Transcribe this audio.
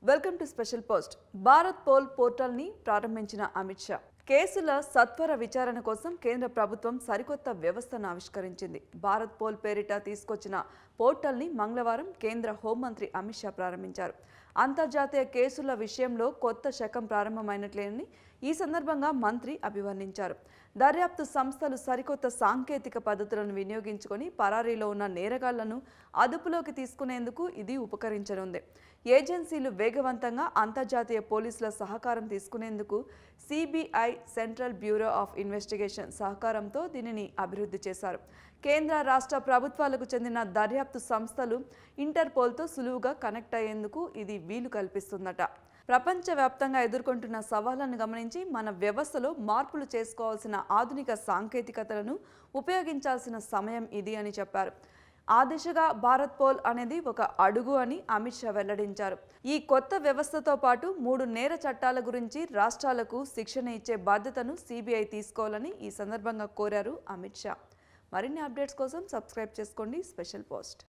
Welcome to special post. Bharat poll పోర్టల్ని ప్రారంభించిన అమిత్ షా కేసుల సత్వర విచారణ కోసం కేంద్ర ప్రభుత్వం సరికొత్త వ్యవస్థను ఆవిష్కరించింది. భారత్ పోల్ పేరిట తీసుకొచ్చిన పోర్టల్ని మంగళవారం కేంద్ర హోంమంత్రి అమిత్ షా ప్రారంభించారు. అంతర్జాతీయ కేసుల విషయంలో కొత్త శకం ప్రారంభమైనట్లేనని ఈ సందర్భంగా మంత్రి అభివర్ణించారు. దర్యాప్తు సంస్థలు సరికొత్త సాంకేతిక పద్ధతులను వినియోగించుకొని పరారీలో ఉన్న నేరగాళ్లను అదుపులోకి తీసుకునేందుకు ఇది ఉపకరించనుంది. ఏజెన్సీలు వేగవంతంగా అంతర్జాతీయ పోలీసుల సహకారం తీసుకునేందుకు CBI central bureau of investigation సహకారంతో దీనిని అభివృద్ధి చేశారు. కేంద్ర రాష్ట్ర ప్రభుత్వాలకు చెందిన దర్యాప్తు సంస్థలు ఇంటర్పోల్తో సులువుగా కనెక్ట్ అయ్యేందుకు ఇది వీలు కల్పిస్తుందట. ప్రపంచవ్యాప్తంగా ఎదుర్కొంటున్న సవాళ్లను గమనించి మన వ్యవస్థలో మార్పులు చేసుకోవాల్సిన ఆధునిక సాంకేతికతలను ఉపయోగించాల్సిన సమయం ఇది అని చెప్పారు. ఆ దిశగా భారత్ పోల్ అనేది ఒక అడుగు అని అమిత్ షా వెల్లడించారు. ఈ కొత్త వ్యవస్థతో పాటు 3 నేర చట్టాల గురించి రాష్ట్రాలకు శిక్షణ ఇచ్చే బాధ్యతను సిబిఐ తీసుకోవాలని ఈ సందర్భంగా కోరారు అమిత్ షా. మరిన్ని అప్డేట్స్ కోసం సబ్స్క్రైబ్ చేసుకోండి స్పెషల్ పోస్ట్.